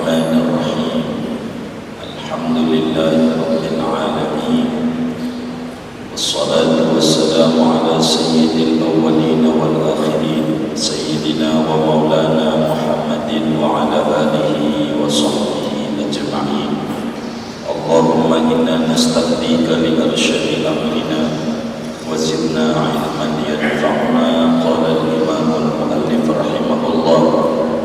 الرحمن الرحيم الحمد لله رب العالمين والصلاة والسلام على سيد الأولين والآخرين سيدنا ومولانا محمد وعلى آله وصحبه أجمعين. اللهم إنا نستهديك لأرشد أمرنا وزدنا علما ينفعنا. قال الإمام المؤلف رحمه الله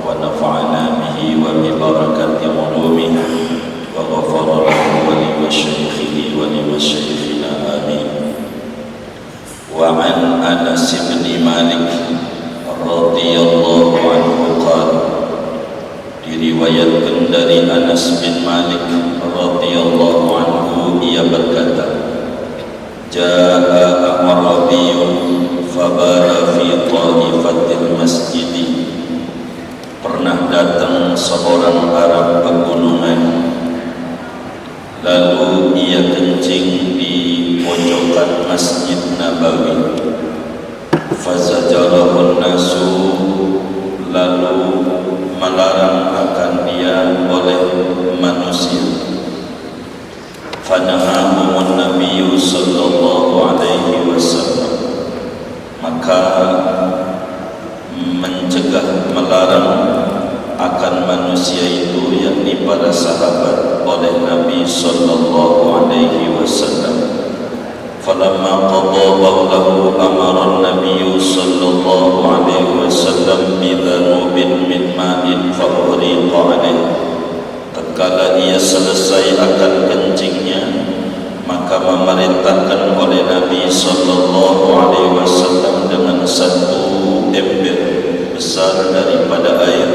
ونفعنا به وببركة علومه وغفر له ولمشايخه ولمشايخنا آمين. وعن أنس بن مالك رضي الله عنه قال, diriwayatkan dari Anas bin Malik radhiyallahu anhu, ia berkata, jaa a'rabiyyun fabala fi ta'ifatil masjid. Pernah datang seorang Arab pegunungan, lalu ia kencing di pojokan Masjid Nabawi. Fazajarahun nasu, lalu melarang akan dia oleh manusia. Fanahahumun Nabiyyu sallallahu alaihi wasallam, maka mencegah, melarang akan manusia itu, yakni para sahabat, oleh Nabi sallallahu alaihi wasallam. Falamma qada bawlahu amara Nabiyyu sallallahu alaihi wasallam bidhanubin min ma'in fa'uriqa alaihi. Tatkala ia selesai akan kencingnya, maka memerintahkan oleh Nabi sallallahu alaihi wasallam dengan satu ember besar daripada air,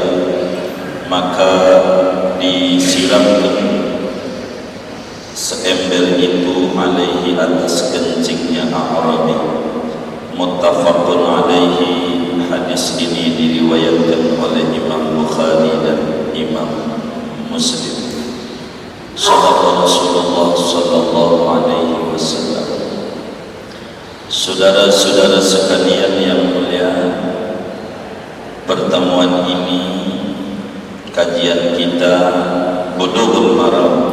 maka disiramkan seember itu alaihi, atas kencingnya A'rabi. Muttafaqun alaihi. Hadis ini diriwayatkan oleh Imam Bukhari dan Imam Muslim. Sahabat Rasulullah sallallahu alaihi wasallam. Saudara-saudara sekalian yang mulia, pertemuan ini, kajian kita Bulughul Maram,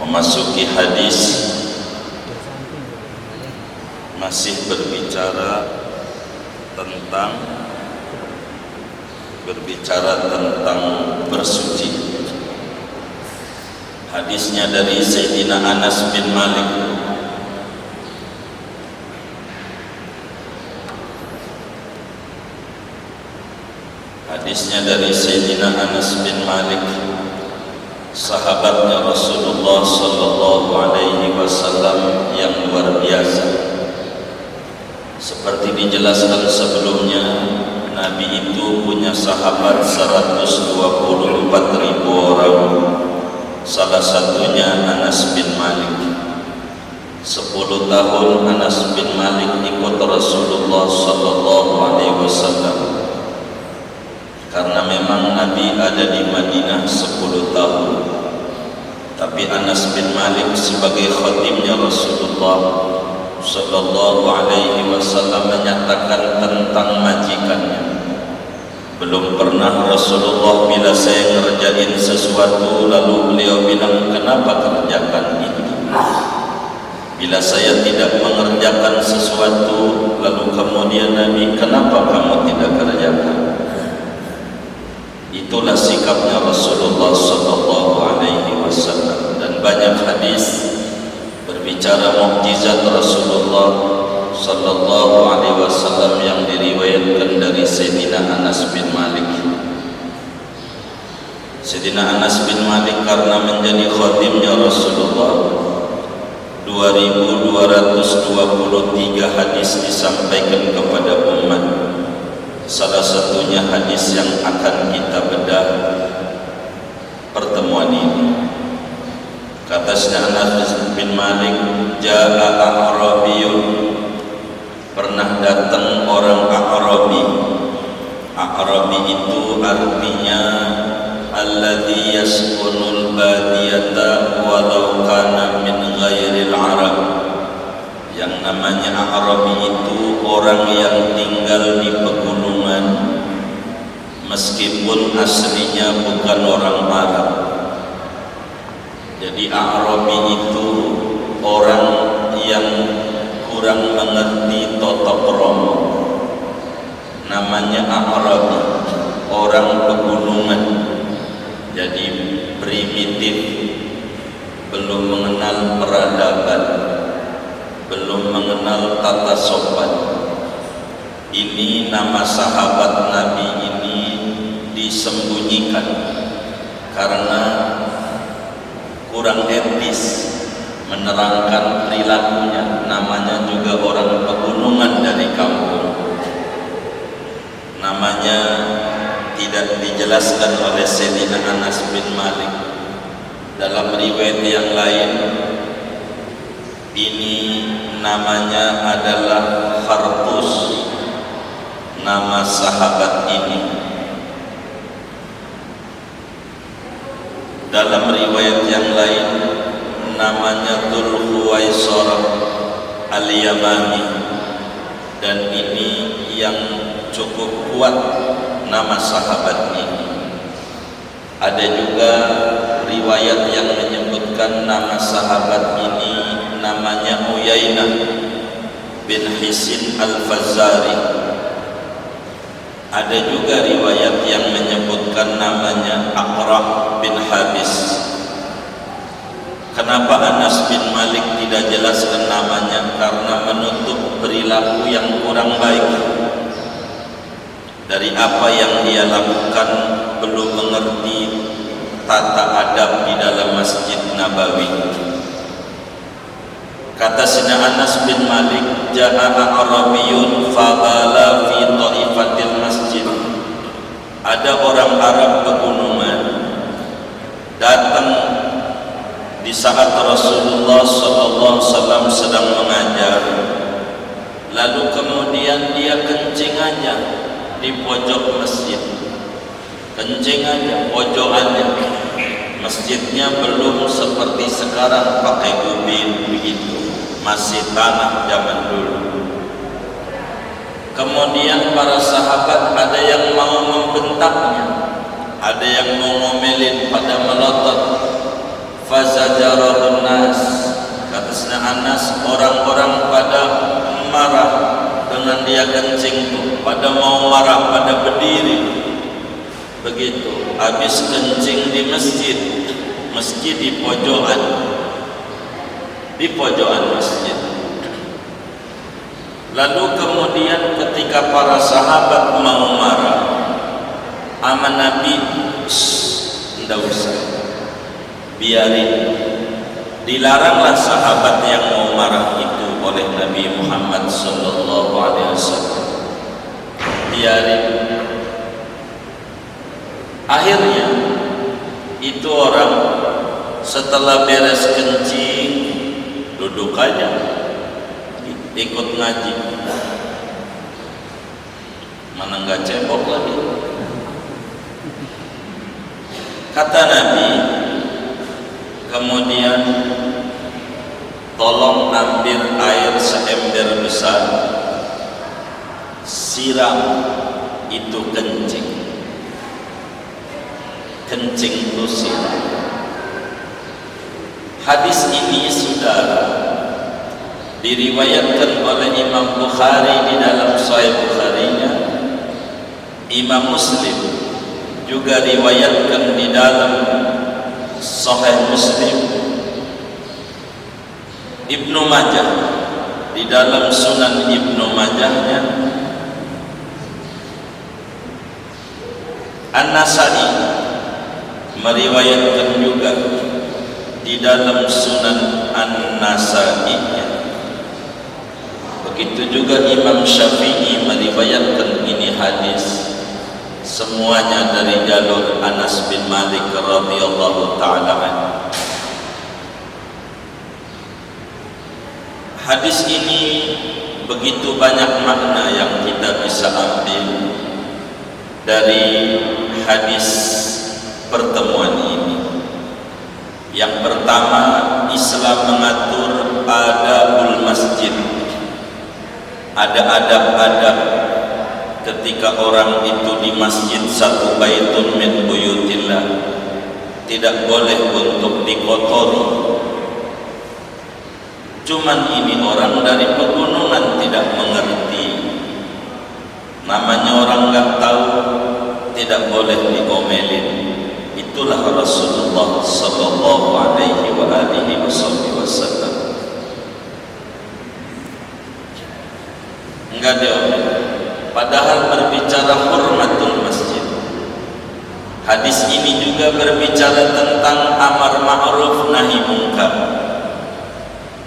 memasuki hadis, masih berbicara tentang bersuci. Hadisnya dari Sayyidina Anas bin Malik. Hadisnya dari Sayyidina Anas bin Malik, sahabatnya Rasulullah sallallahu alaihi wasallam yang luar biasa. Seperti dijelaskan sebelumnya, Nabi itu punya sahabat 124.000 orang. Salah satunya Anas bin Malik. 10 tahun Anas bin Malik ikut Rasulullah sallallahu alaihi wasallam. Karena memang Nabi ada di Madinah 10 tahun, tapi Anas bin Malik sebagai khatimnya Rasulullah sallallahu alaihi wasallam menyatakan tentang majikannya, belum pernah Rasulullah bila saya ngerjain sesuatu lalu beliau bilang, kenapa kerjakan itu? Bila saya tidak mengerjakan sesuatu lalu kemudian Nabi, kenapa kamu tidak kerjakan? Itulah sikapnya Rasulullah sallallahu alaihi wasallam. Dan banyak hadis berbicara mukjizat Rasulullah sallallahu alaihi wasallam yang diriwayatkan dari Sayyidina Anas bin Malik. Sayyidina Anas bin Malik karena menjadi khatimnya Rasulullah, 2223 hadis disampaikan kepada umat. Salah satunya hadis yang akan kita bedah pertemuan ini. Kata Anas bin Malik, jaa a'rabiyyun, pernah datang orang A'rabi. A'rabi itu artinya alladhi yaskunul badiyata walau kana min ghairil Arab. Yang namanya A'rabi itu orang yang tinggal di pegunungan meskipun aslinya bukan orang Arab. Jadi Arabi itu orang yang kurang mengerti tata krama, namanya Arabi, orang pegunungan. Jadi primitif, belum mengenal peradaban, belum mengenal tata sopan. Ini nama sahabat Nabi ini disembunyikan karena kurang etis menerangkan perilakunya. Namanya juga orang pegunungan dari kampung. Namanya tidak dijelaskan oleh Sayyidina Anas bin Malik. Dalam riwayat yang lain, ini namanya adalah Khartus, nama sahabat ini. Dalam riwayat yang lain, namanya Dzul Khuwaisarah Al-Yamani, dan ini yang cukup kuat nama sahabat ini. Ada juga riwayat yang menyebutkan nama sahabat ini namanya Uyainah bin Hisin Al-Fazari. Ada juga riwayat yang menyebutkan namanya Aqra bin Habis. Kenapa Anas bin Malik tidak jelaskan namanya? Karena menutup perilaku yang kurang baik. Dari apa yang dia lakukan, belum mengerti tata adab di dalam Masjid Nabawi. Kata Sayyidina Anas bin Malik, ja'a Arabiyyun fabala fi ta'ifatil masjid. Ada orang Arab pegunungan datang di saat Rasulullah SAW sedang mengajar, lalu kemudian dia kencing aja di pojok masjid, kencing aja pojokannya. Masjidnya belum seperti sekarang pakai ubin begitu, masih tanah zaman dulu. Kemudian para sahabat ada yang mau membentaknya, ada yang mau ngomelin, pada melotot. Fazajarahun nas, kata Sayyidina Anas, orang-orang pada marah dengan dia kencing itu, pada mau marah, pada berdiri. Begitu, habis kencing di masjid, masjid di pojokan masjid. Lalu kemudian ketika para sahabat mau marah, aman Nabi, tidak usah, biarin. Dilaranglah sahabat yang mau marah itu oleh Nabi Muhammad SAW. Biarin. Akhirnya itu orang setelah beres kencing duduk aja, ikut ngaji. Mana nggak cebok lagi. Kata Nabi, kemudian tolong ambil air seember besar, siram itu kencing itu siram. Hadis ini saudara diriwayatkan oleh Imam Bukhari di dalam Sahih Bukharinya, Imam Muslim juga riwayatkan di dalam Sahih Muslim, Ibnu Majah di dalam Sunan Ibnu Majahnya, An-Nasa'i meriwayatkan juga di dalam Sunan An-Nasa'i-nya. Begitu juga Imam Syafi'i meriwayatkan ini hadis, semuanya dari jalur Anas bin Malik radhiyallahu ta'ala anhu. Hadis ini begitu banyak makna yang kita bisa ambil dari hadis pertemuan ini. Yang pertama, Islam mengatur adabul masjid. Ada adab-adab ketika orang itu di masjid satu baitun min buyutillah, tidak boleh untuk dikotori. Cuman ini orang dari pegunungan tidak mengerti, namanya orang nggak tahu, tidak boleh diomelin. Itulah Rasulullah sallallahu alaihi wa alihi wasallam. Enggak diomelin, padahal berbicara hormatul masjid. Hadis ini juga berbicara tentang amar ma'ruf nahi munkar.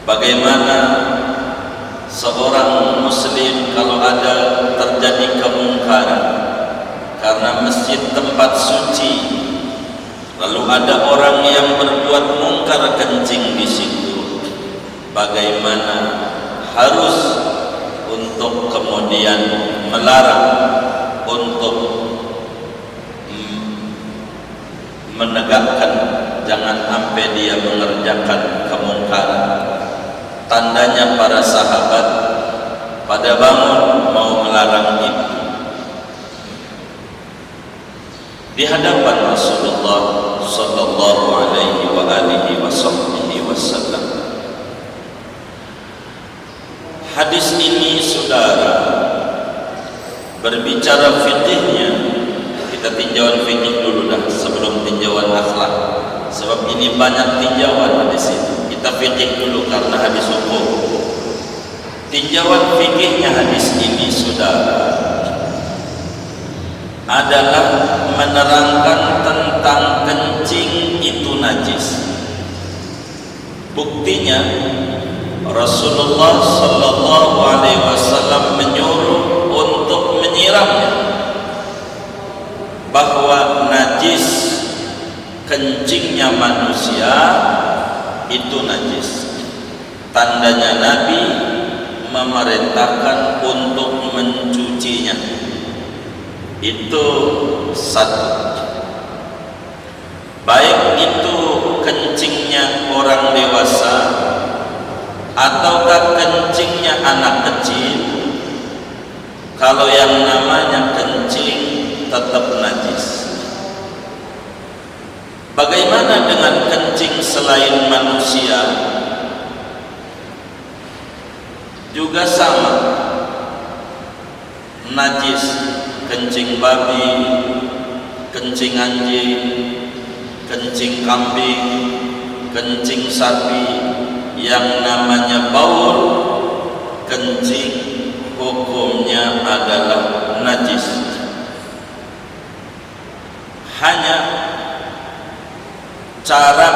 Bagaimana seorang muslim kalau ada terjadi kemungkaran karena masjid tempat suci, lalu ada orang yang berbuat mungkar kencing di situ, bagaimana harus untuk kemudian melarang, untuk menegakkan jangan sampai dia mengerjakan kemungkaran. Tandanya para sahabat pada bangun mau melarang itu di hadapan Rasulullah sallallahu alaihi wa alihi wasallam. Hadis ini saudara berbicara fikihnya. Kita tinjauan fikih dulu dah sebelum tinjauan akhlak, sebab ini banyak tinjauan hadis ini. Kita fikih dulu karena hadis hukum. Tinjauan fikihnya hadis ini saudara adalah menerangkan tentang kencing itu najis. Buktinya Rasulullah sallallahu alaihi wasallam menyuruh untuk menyiramnya, bahwa najis kencingnya manusia itu najis. Tandanya Nabi memerintahkan untuk mencucinya. Itu satu. Baik itu kencingnya orang dewasa ataukah kencingnya anak kecil, kalau yang namanya kencing tetap najis. Bagaimana dengan kencing selain manusia? Juga sama, najis. Kencing babi, kencing anjing, kencing kambing, kencing sapi, yang namanya baul, kencing hukumnya adalah najis. Hanya cara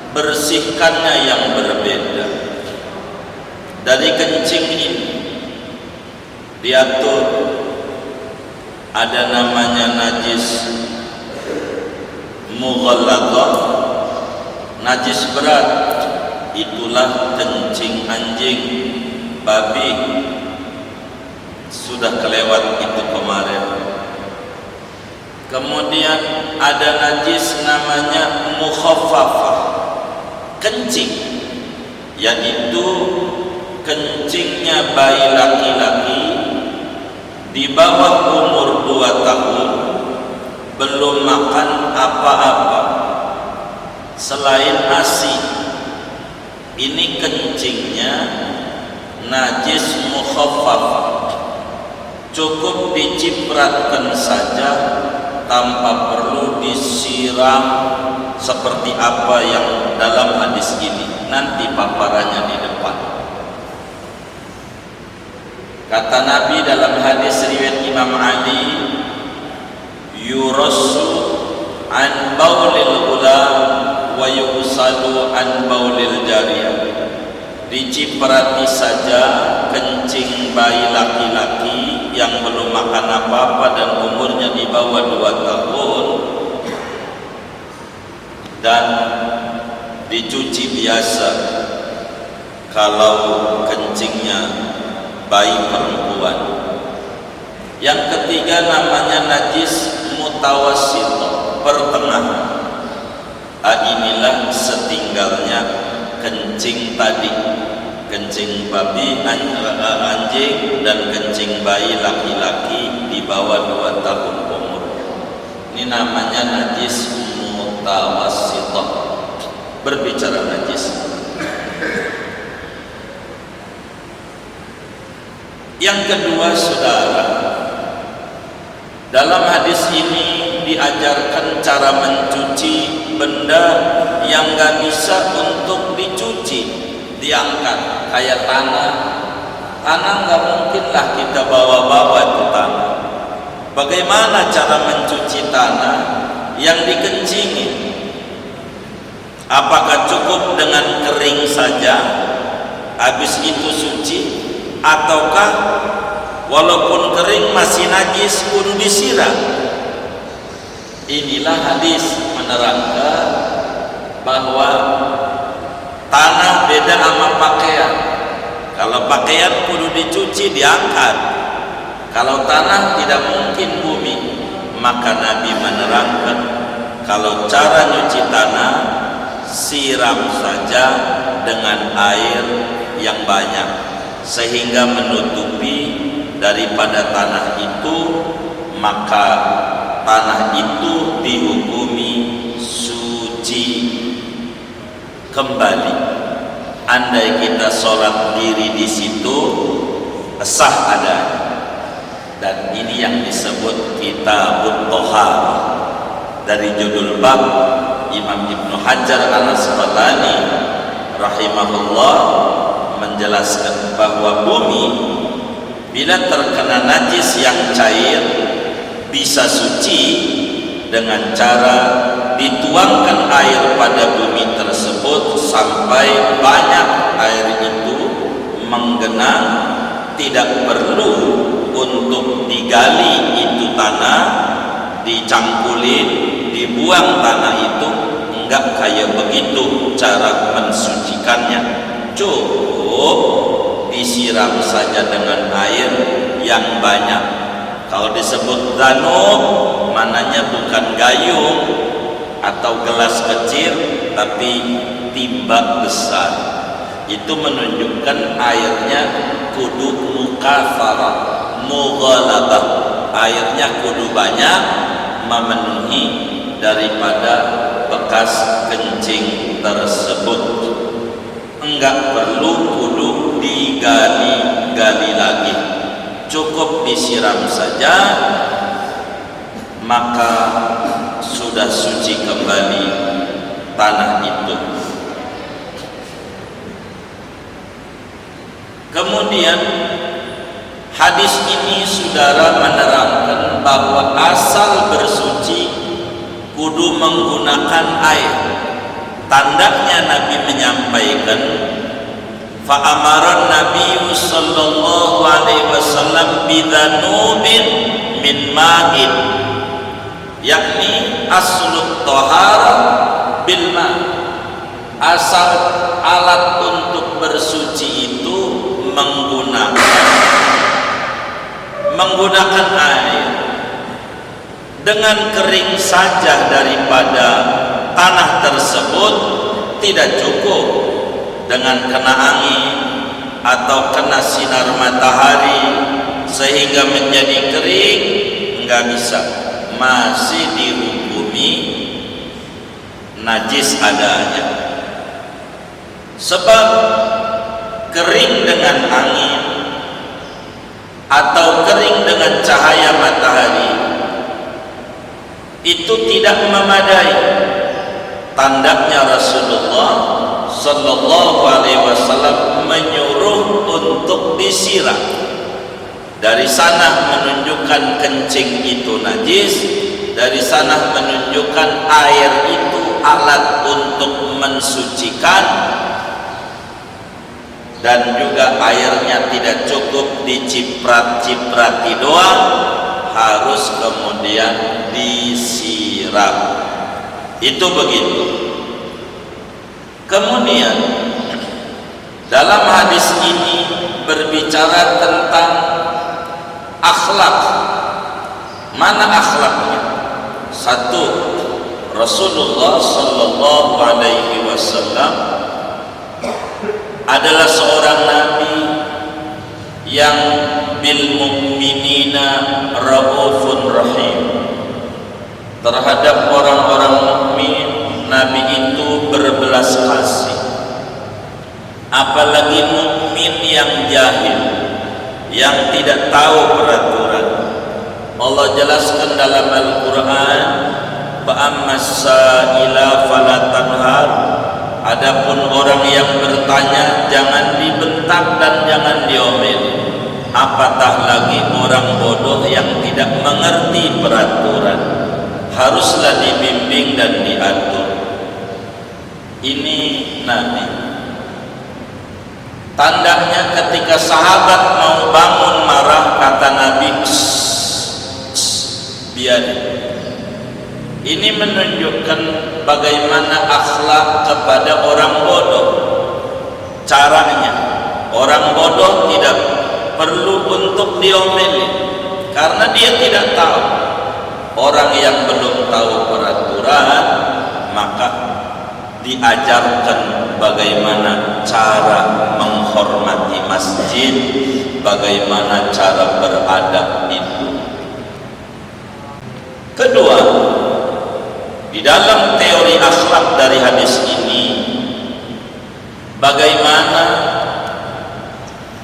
membersihkannya yang berbeda. Dari kencing ini diatur ada namanya najis mughalladhah, najis berat, itulah kencing anjing, babi, sudah kelewat itu kemarin. Kemudian ada najis namanya mukhaffafah, kencing, yaitu kencingnya bayi laki-laki di bawah umur 2 tahun, belum makan apa-apa selain ASI. Ini kencingnya najis mukhaffafah, cukup dicipratkan saja tanpa perlu disiram seperti apa yang dalam hadis ini. Nanti paparannya di depan. Kata Nabi dalam hadis riwayat Imam Ali, yurassu an baulil ghulam wa yusalu an baulil jariyah. Diciprati saja kencing bayi laki-laki yang belum makan apa-apa dan umurnya di bawah 2 tahun, dan dicuci biasa kalau kencingnya bayi perempuan. Yang ketiga namanya najis mutawassithah, pertengahan. Inilah setinggalnya kencing tadi. kencing babi, anjing, dan kencing bayi laki-laki di bawah 2 tahun umur. Ini namanya najis mutawassithah. Berbicara najis. Yang kedua, saudara, dalam hadis ini diajarkan cara mencuci benda yang gak bisa untuk dicuci, diangkat, kayak tanah. Tanah gak mungkinlah kita bawa-bawa itu tanah. Bagaimana cara mencuci tanah yang dikencingi? Apakah cukup dengan kering saja, habis itu suci? Ataukah walaupun kering masih najis kudu disiram? Inilah hadis menerangkan bahwa tanah beda sama pakaian. Kalau pakaian kudu dicuci, diangkat. Kalau tanah tidak mungkin bumi. Maka Nabi menerangkan kalau cara nyuci tanah, siram saja dengan air yang banyak sehingga menutupi daripada tanah itu, maka tanah itu dihukumi suci kembali. Andai kita sholat diri di situ, sah adanya. Dan ini yang disebut Kitabut Thaharah. Dari judul bab, Imam Ibnu Hajar Al-Asqalani rahimahullah menjelaskan bahwa bumi bila terkena najis yang cair bisa suci dengan cara dituangkan air pada bumi tersebut sampai banyak air itu menggenang, tidak perlu untuk digali itu tanah, dicangkulin, dibuang tanah itu, enggak kayak begitu cara mensucikannya. Cukup disiram saja dengan air yang banyak. Kalau disebut danub, mananya bukan gayung atau gelas kecil, tapi timba besar. Itu menunjukkan airnya kudu mukafarah, mughalabah. Airnya kudu banyak, memenuhi daripada bekas kencing tersebut. Enggak perlu kudu digali-gali lagi, cukup disiram saja, maka sudah suci kembali tanah itu. Kemudian hadis ini saudara menerangkan bahwa asal bersuci kudu menggunakan air. Tandanya Nabi menyampaikan, fa'amaran Nabi sallallahu alaihi wasallam bidhanubin min ma'in, yakni aslut taharah bil ma'. Asal alat untuk bersuci itu menggunakan air. Dengan kering saja daripada tanah tersebut tidak cukup. Dengan kena angin atau kena sinar matahari sehingga menjadi kering, enggak bisa, masih dihukumi najis adanya. Sebab kering dengan angin atau kering dengan cahaya matahari itu tidak memadai. Tandanya Rasulullah sallallahu alaihi wasallam menyuruh untuk disiram. Dari sana menunjukkan kencing itu najis, dari sana menunjukkan air itu alat untuk mensucikan, dan juga airnya tidak cukup diciprat-ciprati doang, harus kemudian disiram. Itu begitu. Kemudian dalam hadis ini berbicara tentang akhlak. Mana akhlaknya? Satu, Rasulullah sallallahu alaihi wasallam adalah seorang nabi yang bil mu'minina raufun rahim. Terhadap orang-orang mukmin, nabi itu berbelas kasih. Apalagi mukmin yang jahil, yang tidak tahu peraturan. Allah jelaskan dalam Al-Quran, "Fa'ammas sa'ila fala tanhar." Adapun orang yang bertanya, jangan dibentak dan jangan diomel. Apatah lagi orang bodoh yang tidak mengerti peraturan, haruslah dibimbing dan diatur. Ini Nabi. Tandanya ketika sahabat mau bangun marah, kata Nabi, biarin. Ini menunjukkan bagaimana akhlak kepada orang bodoh. Caranya, orang bodoh tidak perlu untuk diomeli karena dia tidak tahu. Orang yang belum tahu peraturan, maka diajarkan bagaimana cara menghormati masjid, bagaimana cara beradab itu. Kedua, di dalam teori akhlak dari hadis ini, bagaimana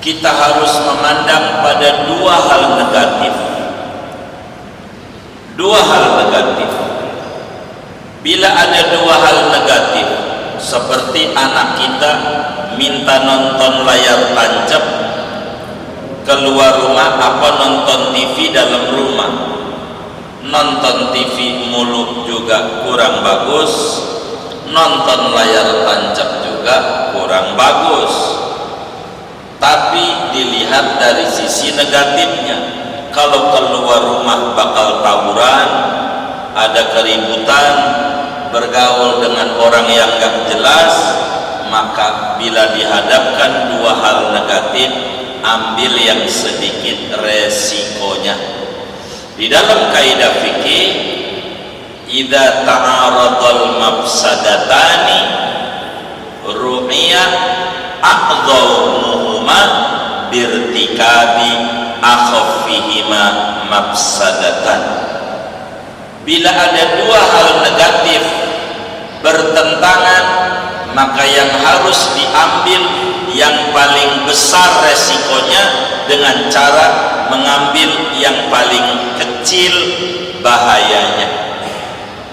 kita harus memandang pada dua hal negatif. Dua hal negatif. Bila ada dua hal negatif, seperti anak kita minta nonton layar tancap keluar rumah, apa nonton TV dalam rumah, nonton TV mulu juga kurang bagus, nonton layar tancap juga kurang bagus. Tapi dilihat dari sisi negatifnya, kalau keluar rumah bakal tawuran, ada keributan, bergaul dengan orang yang gak jelas, maka bila dihadapkan dua hal negatif, ambil yang sedikit resikonya. Di dalam kaidah fikih, idza ta'aradal mafsadatani ru'ya a'dhamuhuma birtikabi akhaffihima mafsadatan. Bila ada dua hal negatif bertentangan, maka yang harus diambil yang paling besar resikonya dengan cara mengambil yang paling kecil bahayanya.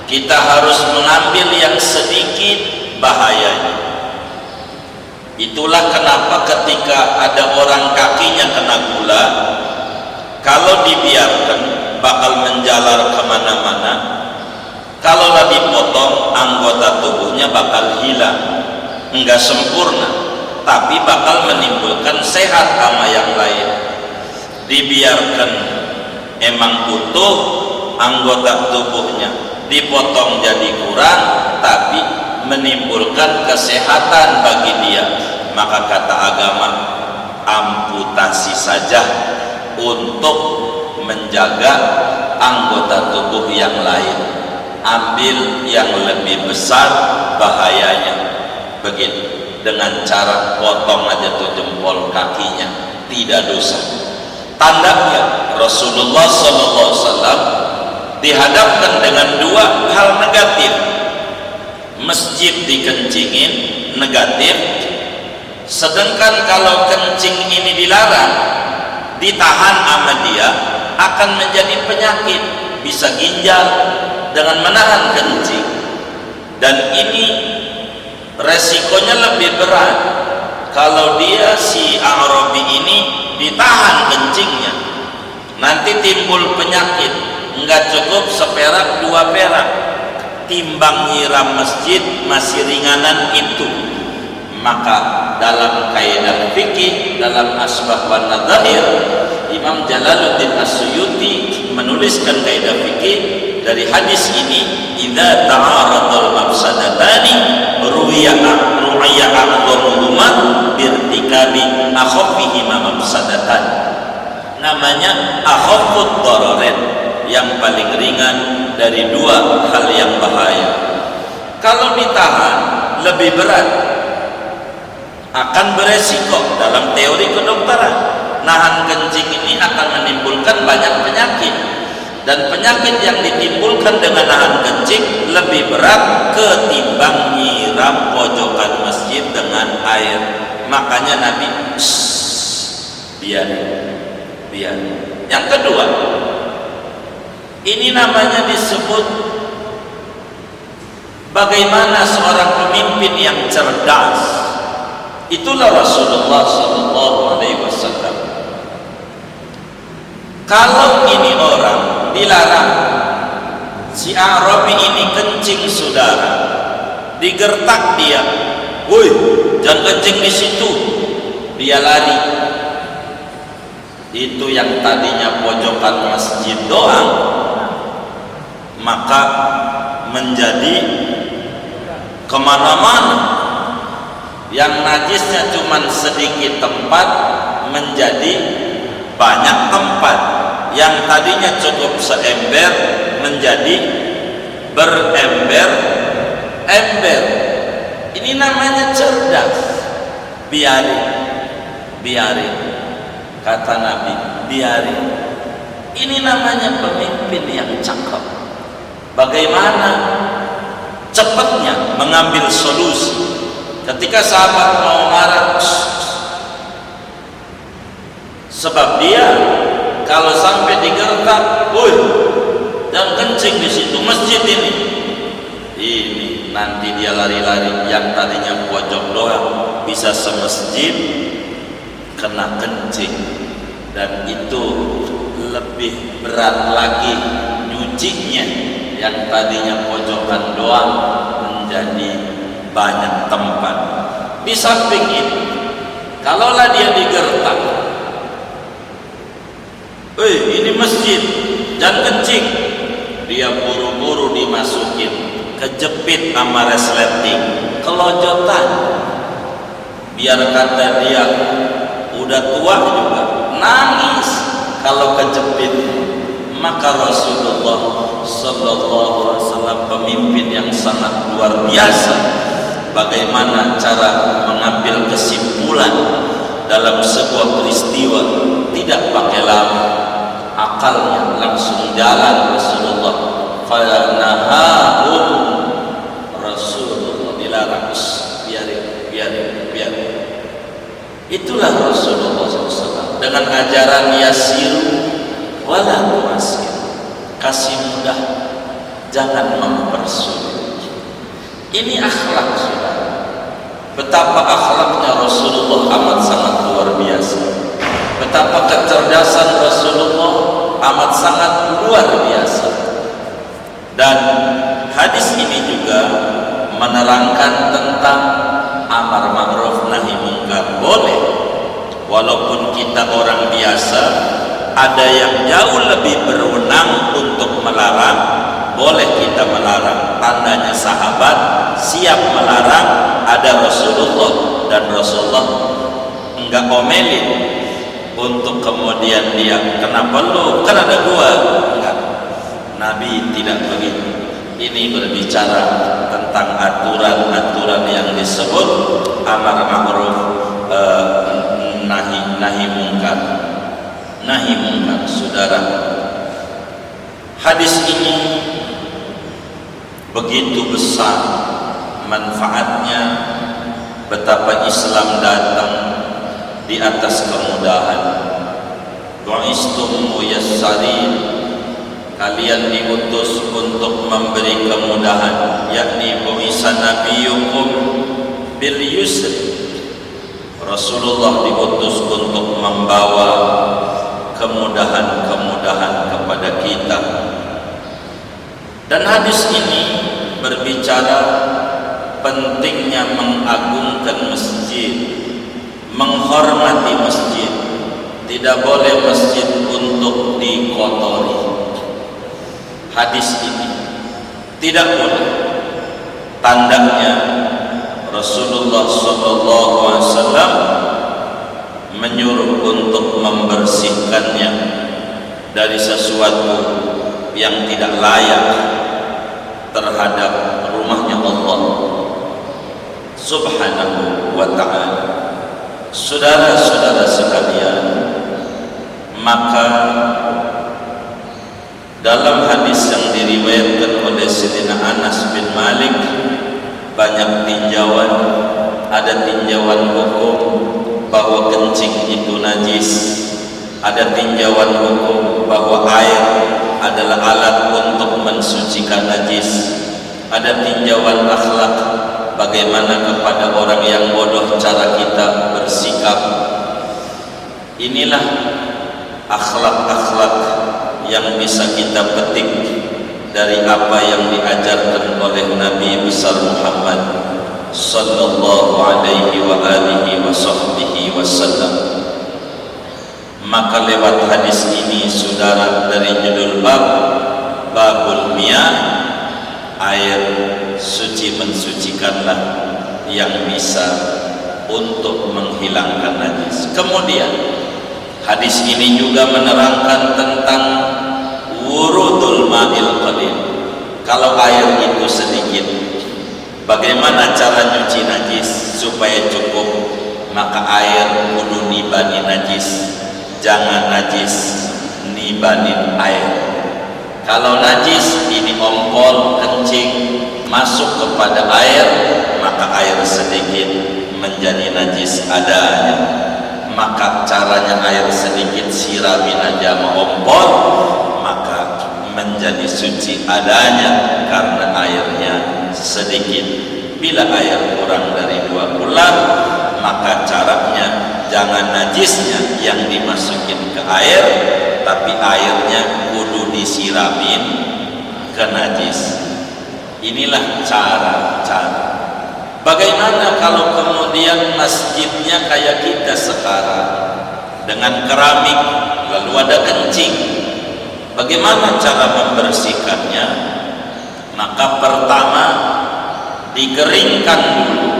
Kita harus mengambil yang sedikit bahayanya. Itulah kenapa ketika ada orang kakinya kena gula, kalau dibiarkan bakal menjalar kemana-mana. Kalau dipotong, anggota tubuhnya bakal hilang, enggak sempurna, tapi bakal menimbulkan sehat sama yang lain. Dibiarkan emang utuh anggota tubuhnya, dipotong jadi kurang, tapi menimbulkan kesehatan bagi dia, maka kata agama, amputasi saja untuk menjaga anggota tubuh yang lain. Ambil yang lebih besar bahayanya. Begitu, dengan cara potong aja tuh jempol kakinya, tidak dosa. Tandanya Rasulullah SAW dihadapkan dengan dua hal negatif. Masjid dikencingin, negatif. Sedangkan kalau kencing ini dilarang, ditahan sama dia, akan menjadi penyakit, bisa ginjal dengan menahan kencing. Dan ini resikonya lebih berat kalau dia si Arabi ini ditahan kencingnya, nanti timbul penyakit. Enggak cukup seperak dua perak, timbang nyiram masjid masih ringanan itu. Maka dalam kaidah fikih, dalam Asbah wan Nadzair, Imam Jalaluddin As-Suyuti menuliskan kaidah fikih dari hadis ini, idza ta'aradal mafsadatani ru'ya a'dhamuhuma birtikabi akhaffihima mafsadatan. Namanya akhaffud dararain, yang paling ringan dari dua hal yang bahaya. Kalau ditahan lebih berat. akan beresiko dalam teori kedokteran. Nahan kencing ini akan menimbulkan banyak penyakit, dan penyakit yang ditimbulkan dengan nahan kencing lebih berat ketimbang nyiram pojokan masjid dengan air. Makanya Nabi biar. Yang kedua, ini namanya disebut bagaimana seorang pemimpin yang cerdas. Itulah Rasulullah SAW. Kalau ini orang dilarang, si Arabi ini kencing saudara, digertak dia, woi jangan kencing di situ, dia lari. Itu yang tadinya pojokan masjid doang, maka menjadi kemana-mana. Yang najisnya cuma sedikit tempat menjadi banyak tempat, yang tadinya cukup seember menjadi berember-ember. Ini namanya cerdas. Biarin, kata Nabi, biarin. Ini namanya pemimpin yang cakep. Bagaimana cepatnya mengambil solusi. Ketika sahabat mau marah, sebab dia kalau sampai digertak, woi jangan kencing di situ masjid ini nanti dia lari-lari, yang tadinya pojok doang bisa semasjid kena kencing, dan itu lebih berat lagi nyucinya, yang tadinya pojokan doang menjadi banyak tempat. Di samping itu, kalaulah dia digertak, ini masjid jangan kencing, dia buru-buru dimasukin, kejepit sama resleting, kelojotan. Biar kata dia udah tua juga nangis kalau kejepit. Maka Rasulullah SAW pemimpin yang sangat luar biasa. Bagaimana cara mengambil kesimpulan dalam sebuah peristiwa, tidak pakai lama, akalnya langsung jalan. Rasulullah fanahahum, Rasulullah dilarang, biarin. Itulah Rasulullah SAW dengan ajaran yasiru wala tu'asir, kasih mudah, jangan mempersulit. Ini akhlak, saudara. Betapa akhlaknya Rasulullah amat sangat luar biasa. Betapa kecerdasan Rasulullah amat sangat luar biasa. Dan hadis ini juga menerangkan tentang amar ma'ruf nahi munkar. Boleh, walaupun kita orang biasa, ada yang jauh lebih berwenang untuk melarang, boleh kita melarang. Tandanya sahabat siap melarang, ada Rasulullah, dan Rasulullah enggak omelin untuk kemudian dia, kenapa lu, kan ada gua. Enggak, Nabi tidak begitu. Ini berbicara tentang aturan-aturan yang disebut amar ma'ruf nahi munkar. Nahi munkar, saudara. Hadis ini begitu besar manfaatnya, betapa Islam datang di atas kemudahan. Bu'istum muyassarin, kalian diutus untuk memberi kemudahan, yakni bu'isa nabiyukum bil yusri. Rasulullah diutus untuk membawa kemudahan-kemudahan kepada kita. Dan hadis ini berbicara pentingnya mengagungkan masjid, menghormati masjid. Tidak boleh masjid untuk dikotori. Hadis ini tidak boleh. Tandanya Rasulullah SAW menyuruh untuk membersihkannya dari sesuatu yang tidak layak terhadap rumahnya Allah Subhanahu wa ta'ala. Saudara-saudara sekalian, maka dalam hadis yang diriwayatkan oleh Sayyidina Anas bin Malik, banyak tinjauan. Ada tinjauan hukum bahwa kencing itu najis, ada tinjauan hukum bahwa air adalah alat untuk mensucikan najis, ada tinjauan akhlak, bagaimana kepada orang yang bodoh cara kita bersikap. Inilah akhlak-akhlak yang bisa kita petik dari apa yang diajarkan oleh Nabi besar Muhammad sallallahu alaihi wa alihi wa sahbihi wasallam. Maka lewat hadis ini, saudara, dari judul babul miyah, air suci mensucikanlah yang bisa untuk menghilangkan najis. Kemudian hadis ini juga menerangkan tentang wurudul ma'il qalil. Kalau air itu sedikit, bagaimana cara nyuci najis supaya cukup? Maka air kudu nibani najis, jangan najis nibanin air. Kalau najis ini ompol, kencing masuk kepada air, maka air sedikit menjadi najis adanya. Maka caranya air sedikit siramin aja mengompol, maka menjadi suci adanya karena airnya sedikit. Bila air kurang dari 2 bulan, maka caranya jangan najisnya yang dimasukin ke air, tapi airnya kudu disiramin ke najis. Inilah cara-cara. Bagaimana kalau kemudian masjidnya kayak kita sekarang dengan keramik, lalu ada kencing? Bagaimana cara membersihkannya? Maka pertama dikeringkan dulu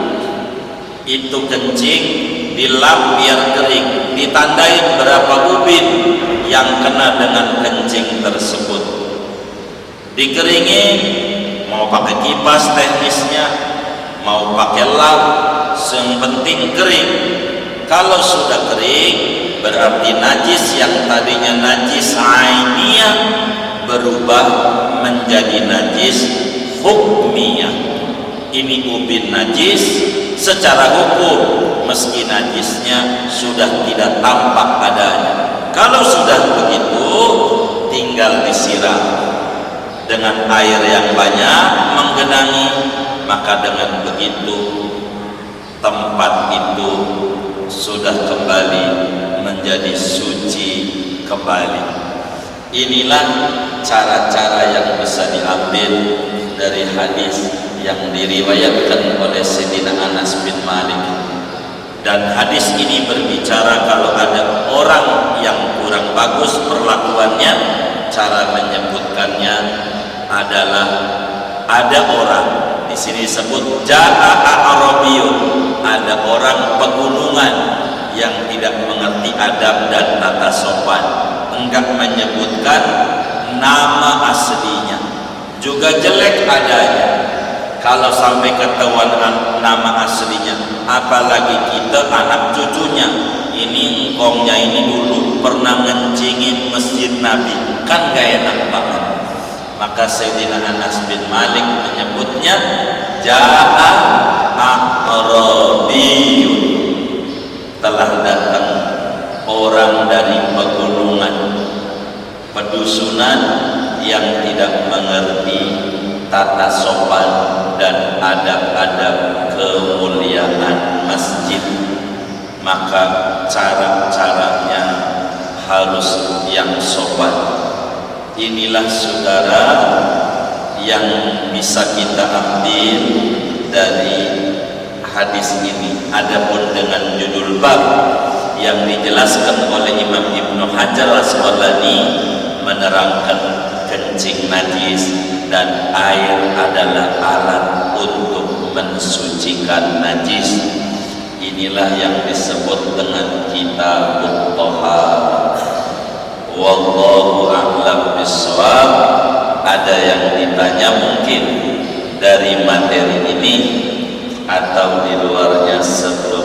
itu kencing, dilap biar kering, ditandain berapa ubin yang kena dengan kencing tersebut. Dikeringin, mau pakai kipas teknisnya, mau pakai lap, yang penting kering. Kalau sudah kering, berarti najis yang tadinya najis ainiyah berubah menjadi najis hukmiyah. Ini ubin najis secara hukum, meski najisnya sudah tidak tampak adanya. Kalau sudah begitu, tinggal disiram dengan air yang banyak menggenangi, maka dengan begitu tempat itu sudah kembali menjadi suci kembali. Inilah cara-cara yang bisa diambil dari hadis yang diriwayatkan oleh Sayyidina Anas bin Malik. Dan hadis ini berbicara kalau ada orang yang kurang bagus perlakuannya, cara menyebutkannya adalah ada orang, di sini disebut ja'a a'rabiyun, ada orang pegunungan yang tidak mengerti adab dan tata sopan, enggak menyebutkan nama aslinya, juga jelek adanya. Kalau sampai ketahuan nama aslinya, apalagi kita anak cucunya, ini engkongnya ini dulu pernah ngencingin masjid Nabi, kan gak enak banget. Maka Sayyidina Anas bin Malik menyebutnya ja'a a'rabiyun, telah datang orang dari pegunungan, pedusunan yang tidak mengerti tata sopan dan adab-adab kemuliaan masjid. Maka cara-caranya harus yang sopan. Inilah saudara yang bisa kita ambil dari hadis ini. Adapun dengan judul bab yang dijelaskan oleh Imam Ibnu Hajar Asqalani menerangkan kencing najis dan air adalah alat untuk mensucikan najis. Inilah yang disebut dengan kitabut thaharah. Wallahu a'lam bishawab. Ada yang ditanya mungkin dari materi ini atau atau di luarnya sebelum